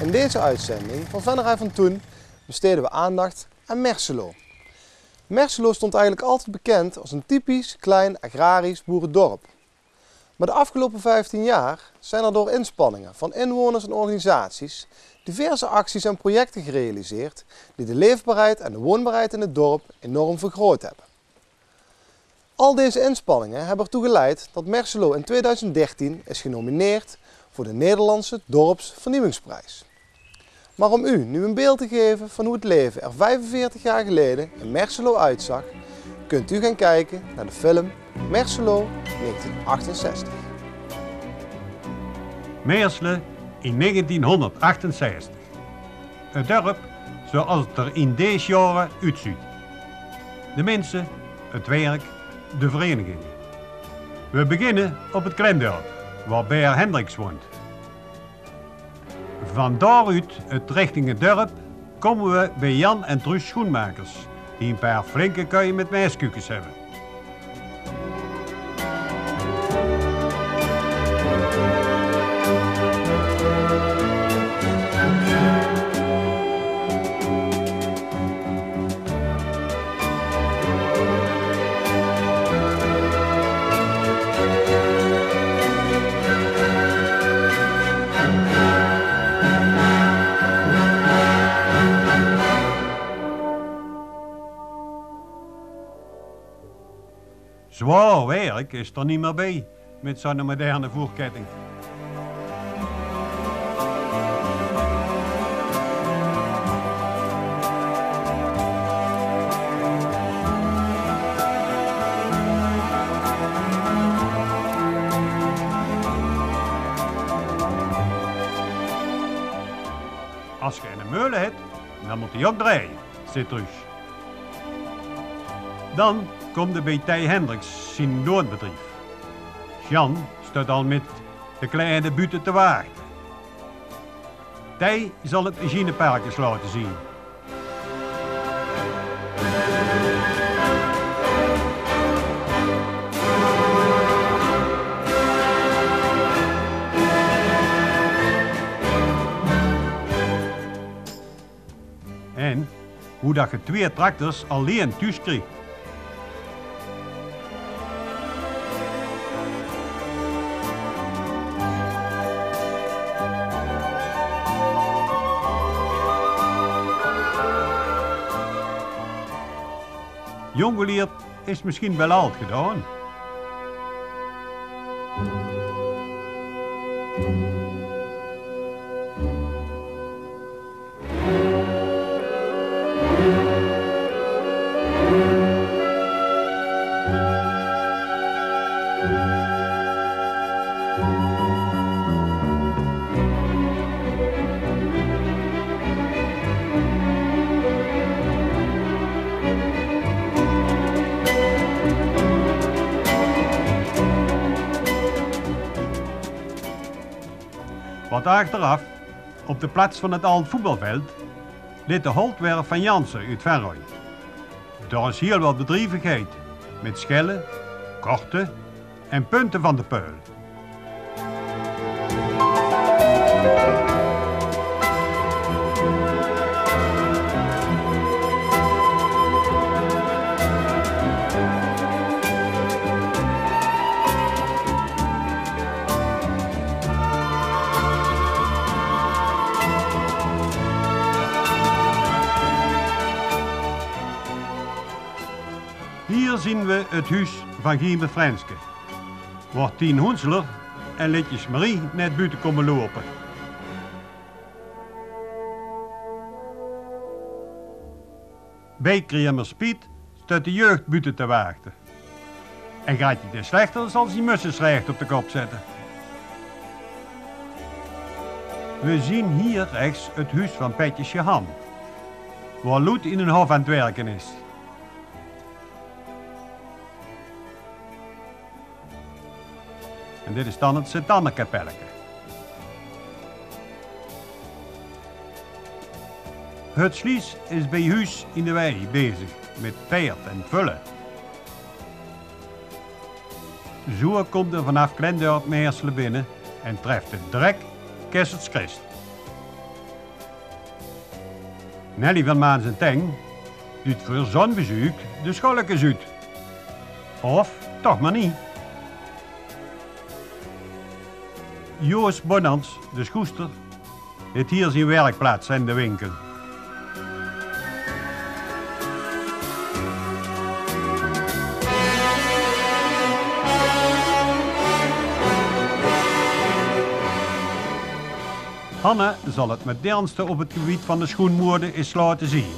In deze uitzending van Vennerij van Toen besteden we aandacht aan Merselo. Merselo stond eigenlijk altijd bekend als een typisch klein agrarisch boerendorp. Maar de afgelopen 15 jaar zijn er door inspanningen van inwoners en organisaties diverse acties en projecten gerealiseerd die de leefbaarheid en de woonbaarheid in het dorp enorm vergroot hebben. Al deze inspanningen hebben ertoe geleid dat Merselo in 2013 is genomineerd voor de Nederlandse Dorpsvernieuwingsprijs. Maar om u nu een beeld te geven van hoe het leven er 45 jaar geleden in Merselo uitzag, kunt u gaan kijken naar de film Merselo 1968. Meerselo in 1968. Het dorp zoals het er in deze jaren uitziet. De mensen, het werk, de verenigingen. We beginnen op het Klendorp, waar Beer Hendricks woont. Van daaruit het richting het dorp komen we bij Jan en Truus Schoenmakers, die een paar flinke kuien met maiskukens hebben. Zwaar werk is er niet meer bij met zo'n moderne voerketting. Als je een meulen hebt, dan moet hij ook draaien, zegt Truus. Dan komt er bij Tij Hendricks zijn loonbedrijf. Jan staat al met de kleine buiten te wachten. Tij zal het machineparkjes laten zien. En hoe dat je 2 tractors alleen thuis krijgt. Jonggeleerd is misschien wel oud gedaan. Wat achteraf, op de plaats van het oude voetbalveld, ligt de holtwerf van Jansen uit Venray. Daar is heel wat bedrijvigheid, met schellen, korten en punten van de peul. Hier zien we het huis van Gieme Frenske, waar Tien Hoensler en Letjes Marie net buiten komen lopen. Bij Kriemers Piet staat de jeugd buiten te wachten. En gaat je te slechter, zal ze mussen recht op de kop zetten. We zien hier rechts het huis van Petjes Jehan, waar Loet in een hof aan het werken is. En dit is dan het Sint-Anne-kapelletje. Het Slies is bij huis in de wei bezig met peert en vullen. Zo komt er vanaf Klendorp Meerselen binnen en treft het direct Kesserts Christ. Nelly van Maans en Teng doet voor zonbezoek de scholletjes uit. Of toch maar niet. Joost Bonans, de schoester, heeft hier zijn werkplaats in de winkel. Hanne zal het modernste op het gebied van de schoenmode eens laten zien.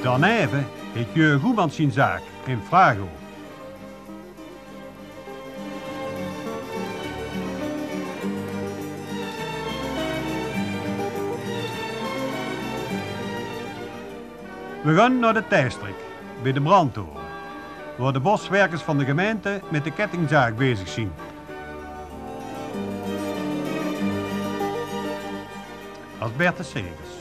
Daarneven heeft Jurgen Goemans zijn zaak in Frago. We gaan naar de Tijstrik, bij de brandtoren, waar de boswerkers van de gemeente met de kettingzaag bezig zijn. Als Bertus Segers.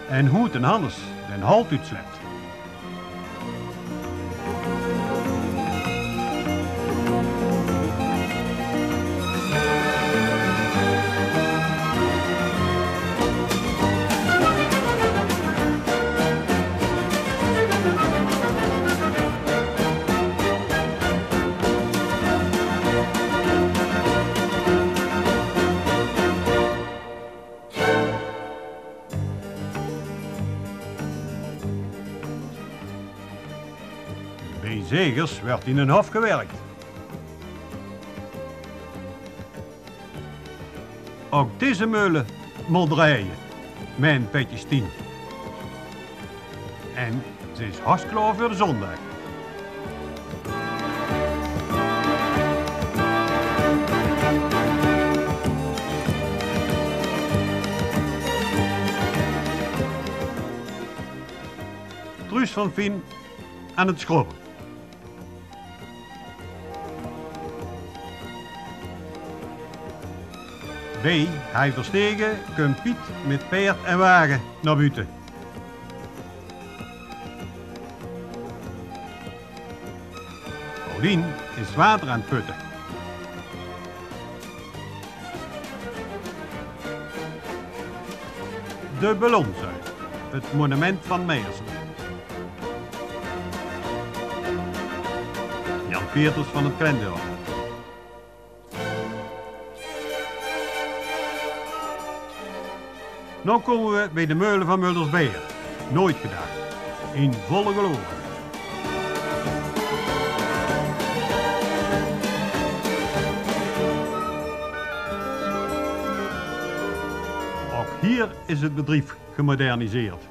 En Hoed en Hannes den halt uitslept. Bij Segers werd in een hof gewerkt. Ook deze meulen moet draaien, mijn petjes 10. En ze is hartstikke voor de zondag. Truus van Vien aan het schrobben. B. Hij verstegen, komt Piet met paard en wagen naar buiten. Paulien is water aan het putten. De Ballonzuil, het monument van Meijersen. Jan Peters van het Klendorp. Nu komen we bij de meulen van Muldersbeer. Nooit gedacht. In volle geloof. Ook hier is het bedrijf gemoderniseerd.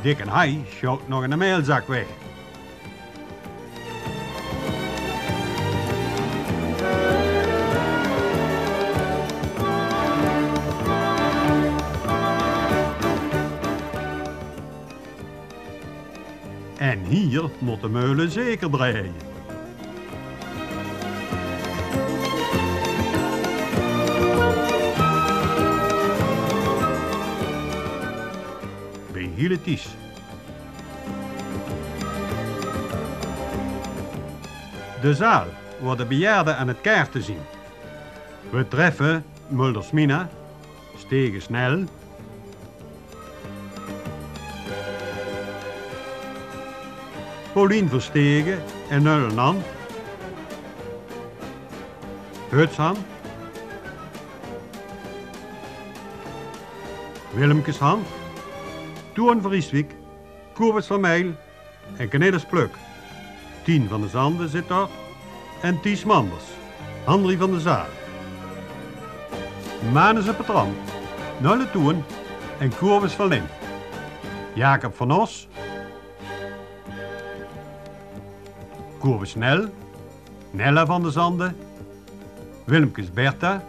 Dick en hij schouwt nog een meelzak weg. En hier moet de meulen zeker draaien. Bij Gieleties. De zaal waar de bejaarden aan het kaarten zien. We treffen Muldersmina, Stegen Snel, Paulien Verstegen en Nullenan, Hutshan, Willemkeshan, Toorn van Rieswijk, Kobus van Meil en Cornelis Pluk. Tien van de Zanden zit daar en Ties Manders, Andrie van de Zaal. Manus Patron, Nulle Toorn en Kobus van Lin. Jacob van Os, Kobus Nel, Nella van de Zanden, Willemkes Bertha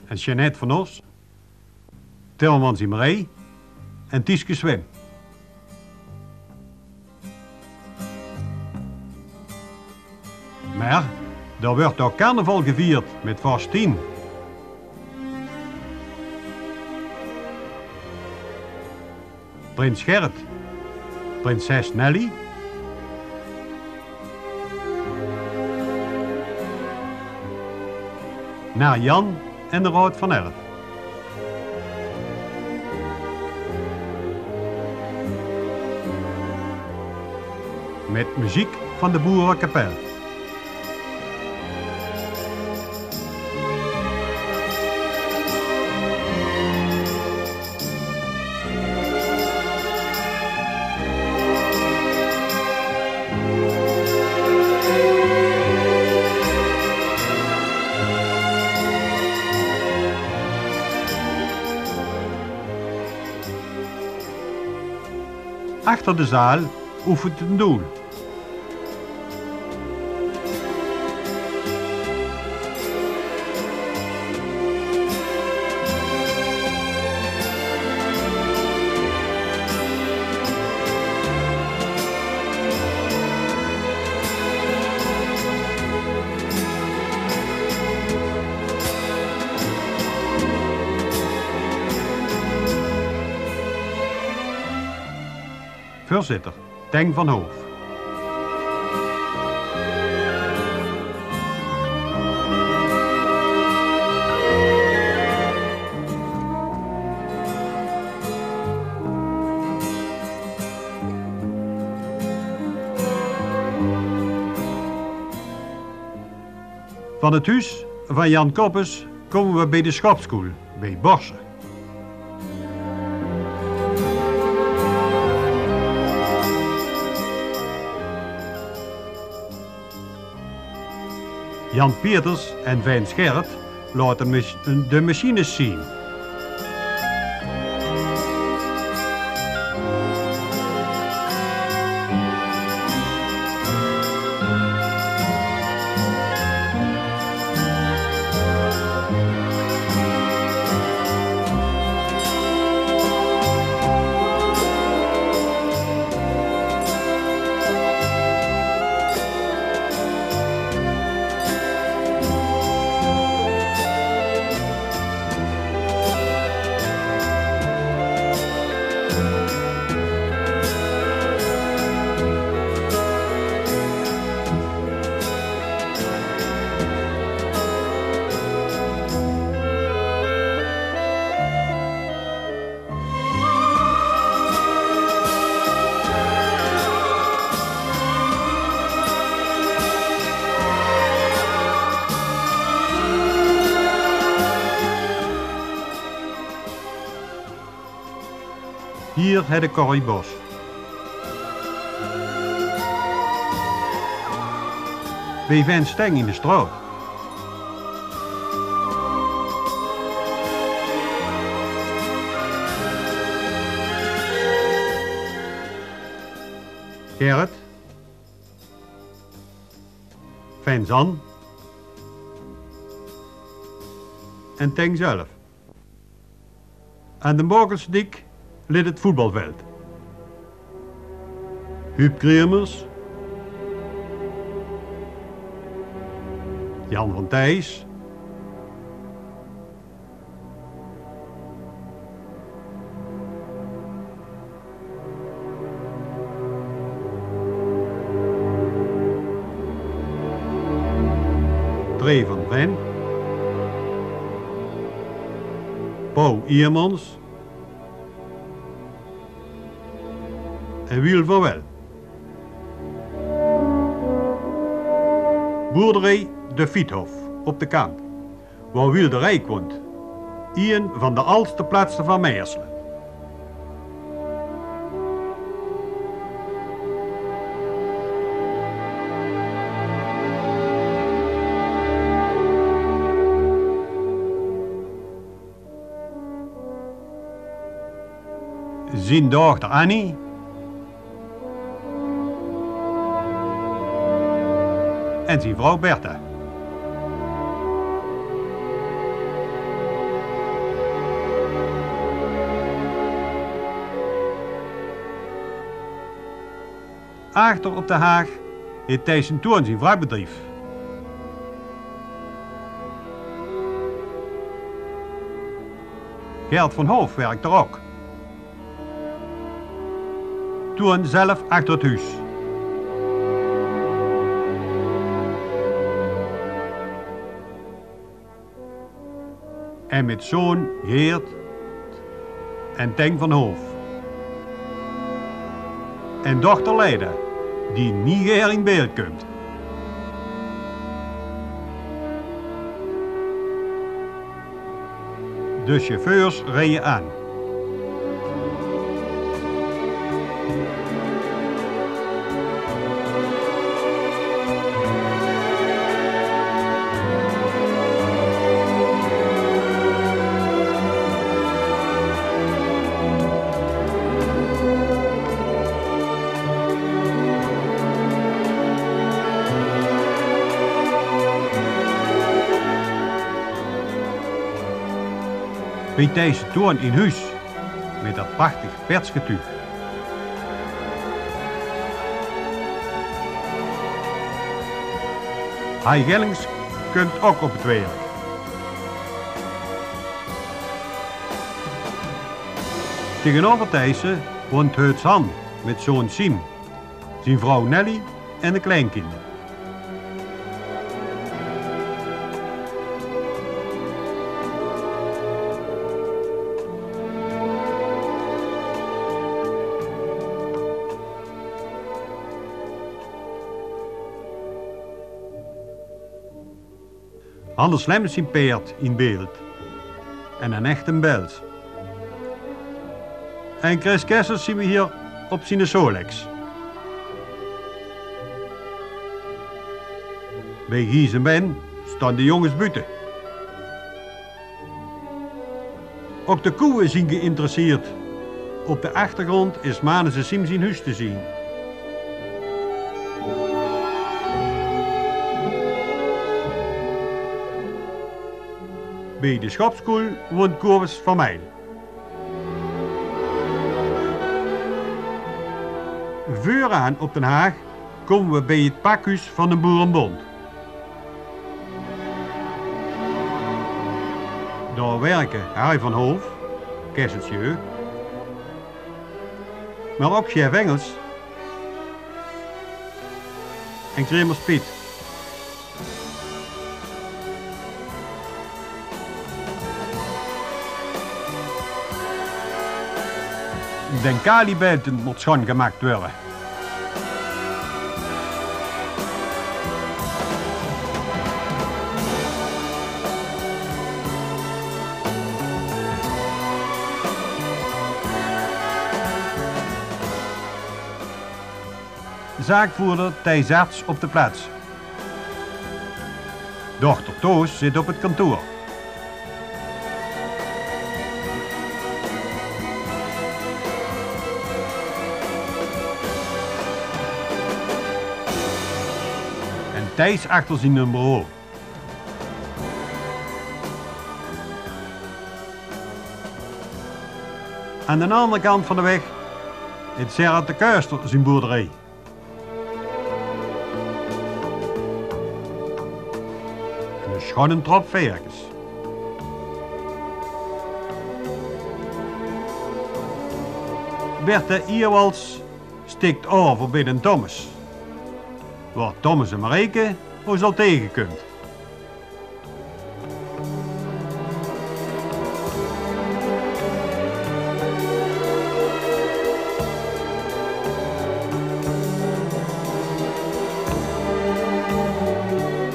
en Jeannette van Os, Tilmans Imree en Tieske Swim. Er wordt ook carnaval gevierd met vast 10. Prins Gerrit, prinses Nelly, naar Jan en de Rood van Elf. Met muziek van de Boerenkapel. Achter de zaal oefent een doel. Voorzitter, Teng van Hoof. Van het huis van Jan Koppes komen we bij de schopschool, bij Borsen. Jan Pieters en Vijn Scherret laten de machines zien. Hier het de Corrie Bos. Bij Van Steng in de straat. Gerrit. Van Zan. En Teng zelf. Aan de Morgelsdik ligt het voetbalveld. Huub Kremers, Jan van Thijs, Tree van Ven, Paul Iermans en Wiel van Wel. Boerderij De Fiethof op de Kamp, waar Wiel de Rijk woont. Een van de oudste plaatsen van Meierselen. Zijn dochter Annie en zijn vrouw Bertha. Achter op de Haag heeft Thijs en Toorn zijn vrouwbedrijf. Gert van Hoof werkt er ook. Toen zelf achter het huis. En met zoon Geert en Teng van Hoof. En dochter Leida, die niet meer in beeld komt. De chauffeurs rijden aan. Bij deze toon in huis, met dat prachtig pertsgetuig. Hij Gellings komt ook op het werk. Tegenover Thijssen woont Heuts Han met zoon Siem, zijn vrouw Nelly en de kleinkinderen. Anders Lemmens zijn paard in beeld. En een echte bels. En Chris Kessels zien we hier op zijn Solex. Bij Gies en Ben staan de jongens buiten. Ook de koeien zijn geïnteresseerd. Op de achtergrond is Manus en Sim zijn huis te zien. Bij de schopskoel woont Kobus van Meil. Vooraan op Den Haag komen we bij het pakhuis van de Boerenbond. Daar werken Harry van Hoof, Kesseltje, maar ook chef Engels en Kremers Piet. De kalibelten moet schoongemaakt worden. Zaakvoerder Thijs Arts op de plaats. Dochter Toos zit op het kantoor. Thijs achter zijn bureau. Aan de andere kant van de weg het Gerard de Kuister zijn boerderij. En een schone trop varkens. Bertha Ierwals stikt over bij de Thomas. Waar Thomas en Marijke ons al tegenkomt.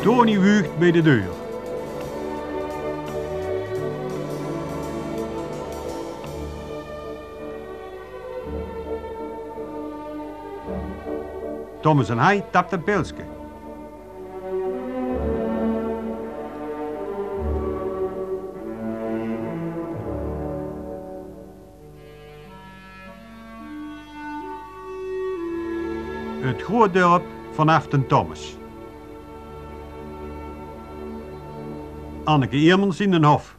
Tony wuigt bij de deur. Thomas en hij tapt een pilsje. Het groot dorp vanaf den Thomas. Anneke Eermans in den Hof.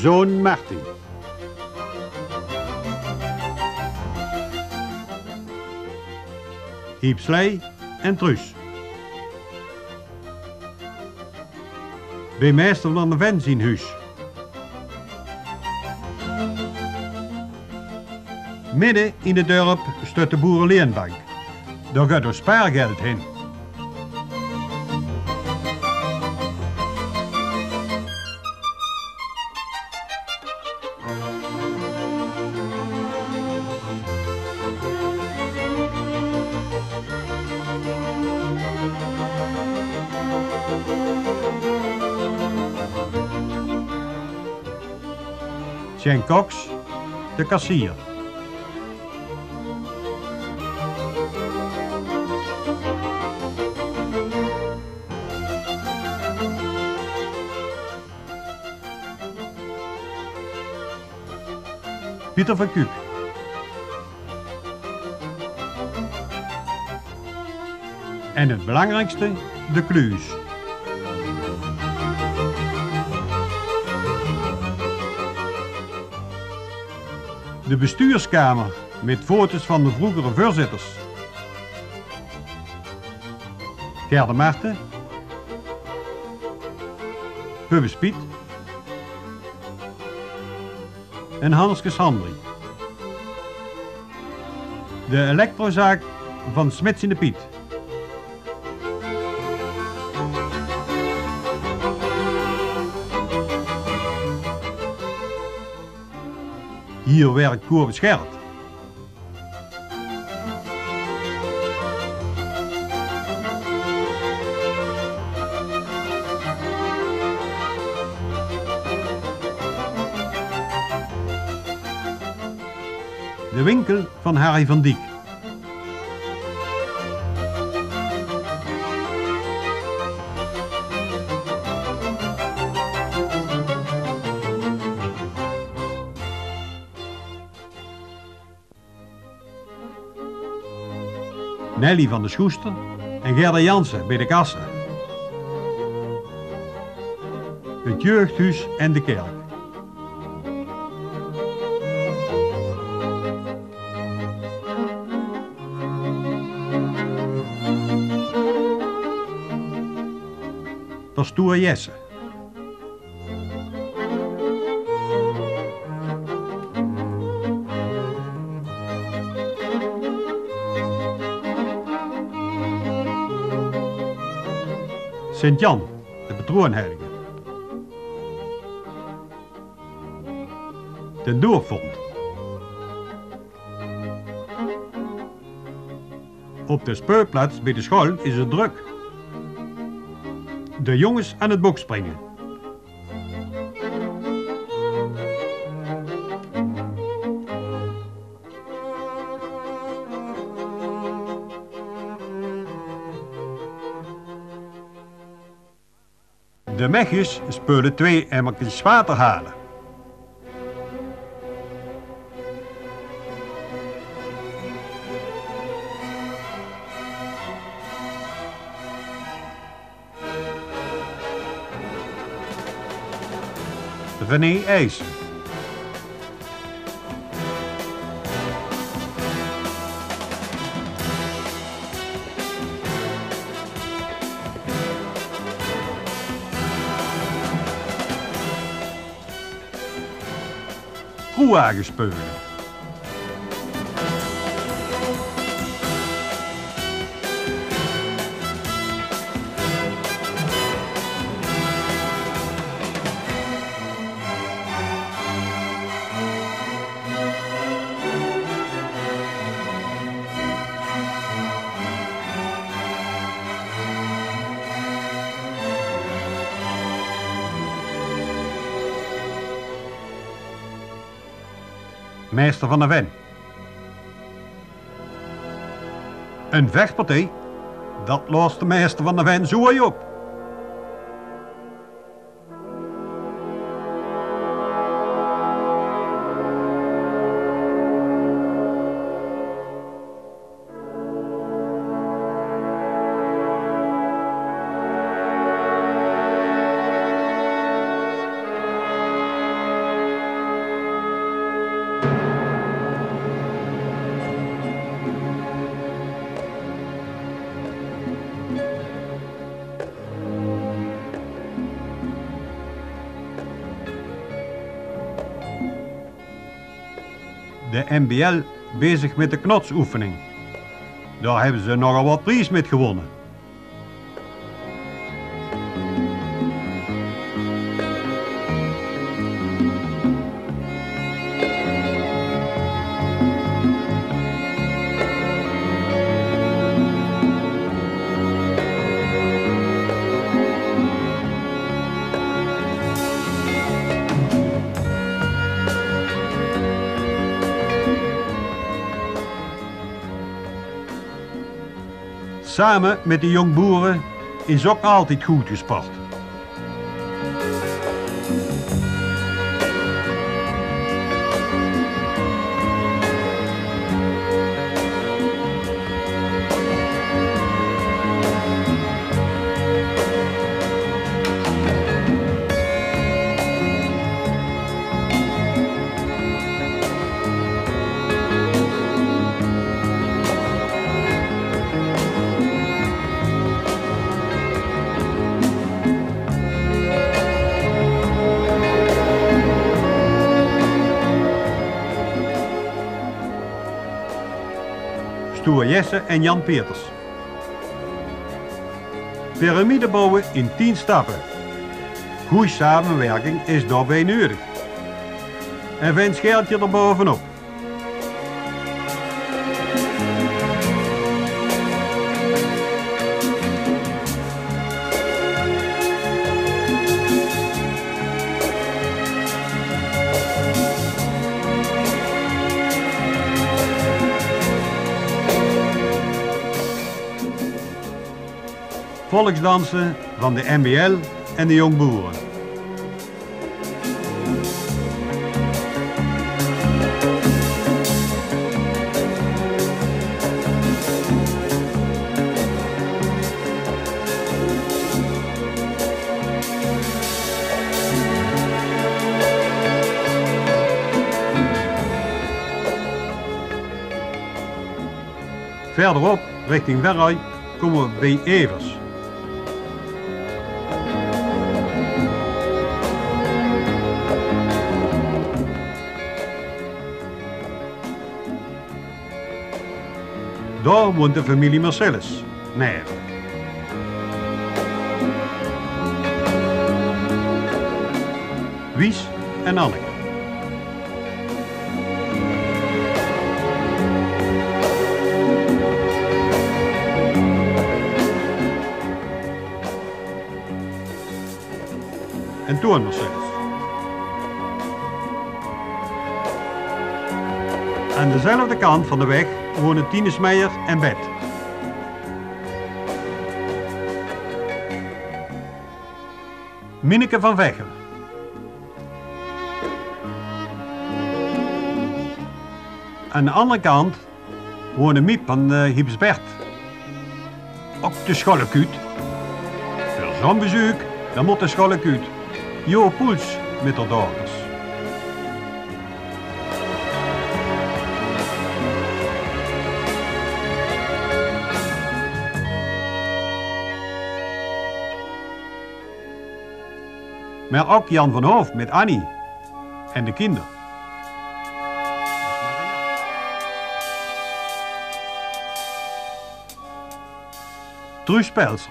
Zoon Martin. Hiep Slee en Truus. bij meester van de Ven zijn huis. Midden in het dorp staat de boerenleenbank. Daar gaat door spaargeld heen. Jean Cox, de kassier. Pieter van Kuuk. En het belangrijkste, de kluis. De bestuurskamer met foto's van de vroegere voorzitters. Gerde Marten, Pubes Piet en Hanske Sandri. De elektrozaak van Smits in de Piet. Hier werkt Koer Schert. De winkel van Harry van Diek. Nelly van de Schoester en Gerda Jansen bij de kassen. Het jeugdhuis en de kerk. Pastoor Jesse. Sint-Jan, de patroonheilige. De doorvond. Op de speelplaats bij de school is het druk. De jongens aan het bokspringen. De mechjes spelen 2 emmertjes water halen. René IJs. Kroewagen spelen. Meester van de Ven. Een vechtpartij, dat lost de meester van de Ven zo op. de NBL bezig met de knotsoefening. Daar hebben ze nogal wat prijs mee gewonnen. Samen met de jongboeren is ook altijd goed gesport. Stoer Jesse en Jan Peters. Piramide bouwen in 10 stappen. Goede samenwerking is daarbij nodig. En een scheeltje erbovenop. Volksdansen van de NBL en de jongboeren. Verderop, richting Werrui, komen we bij Evers. Daar woont de familie Marcellus, Nijver. Wies en Anneke. En Toon Marcellus. Aan dezelfde kant van de weg wonen Tines Meijer en Bet. Minneke van Veggen. Aan de andere kant wonen Miep van Hipsbert. Ook de scholekuut. Voor zo'n bezoek, dan moet de scholekuut. Jo Poels met haar dochters. Maar ook Jan van Hoof met Annie en de kinderen. Truus Pelser.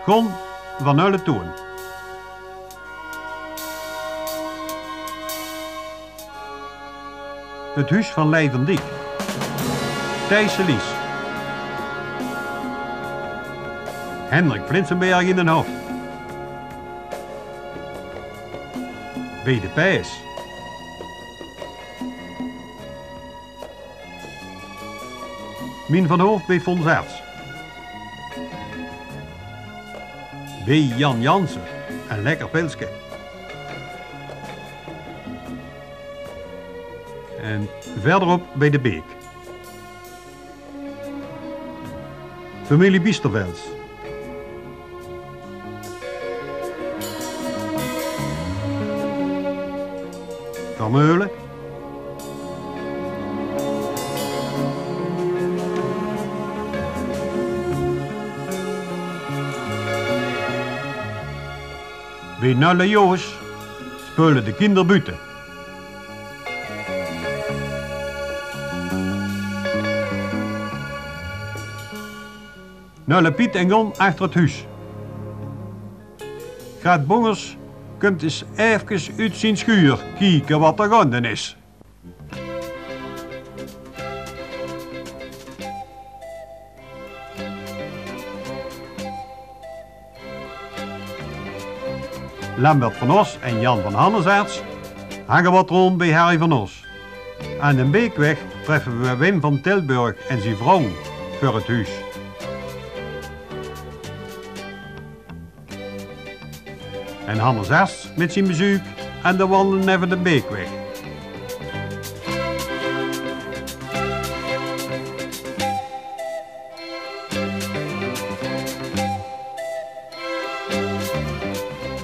Gon van Ulletoon. Het huis van Leijvendiek. Thijs Lies. Hendrik Flinsenberg in den Hof. B. de Pijs. Mien van Hoof bij Fons Arts. B. Jan Jansen en Lekker Pilske. En verderop bij de Beek. Familie Biestervels. Vermeulen. Bij Nulle Joos spelen de kinderen buiten. Nulle Piet en Jon achter het huis. Gaat Bongers komt eens even uit zijn schuur kijken wat er gaande is. Lambert van Os en Jan van Hannesaerts hangen wat rond bij Harry van Os. Aan de Beekweg treffen we Wim van Tilburg en zijn vrouw voor het huis. En Hannesaerts met zijn bezoek en de wandelen even de Beekweg.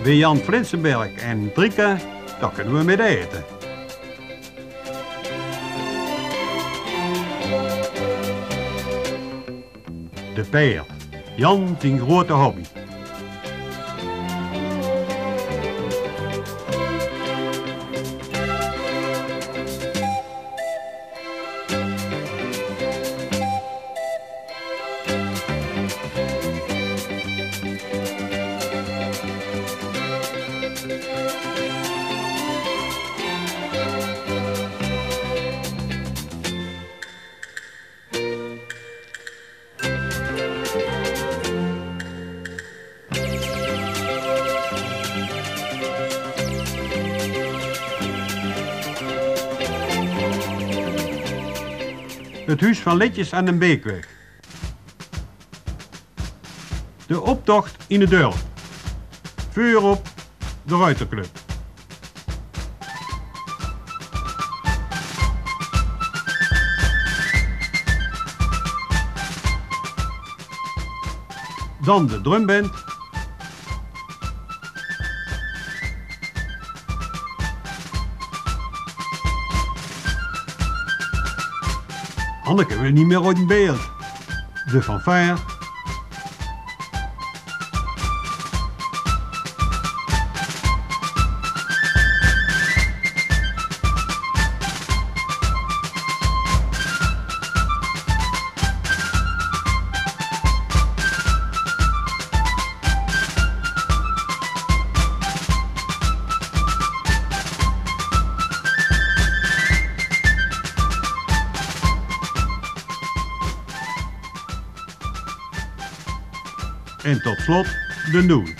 Bij Jan Flinsenberg en Drieke, daar kunnen we mee eten. De peer, Jan zijn grote hobby. Het huis van Letjes aan de Beekweg. De optocht in de dorp. Vuur op de Ruiterclub. Dan de drumband. Anneke wil niet meer uit het beeld. De fanfare. En tot slot de noot.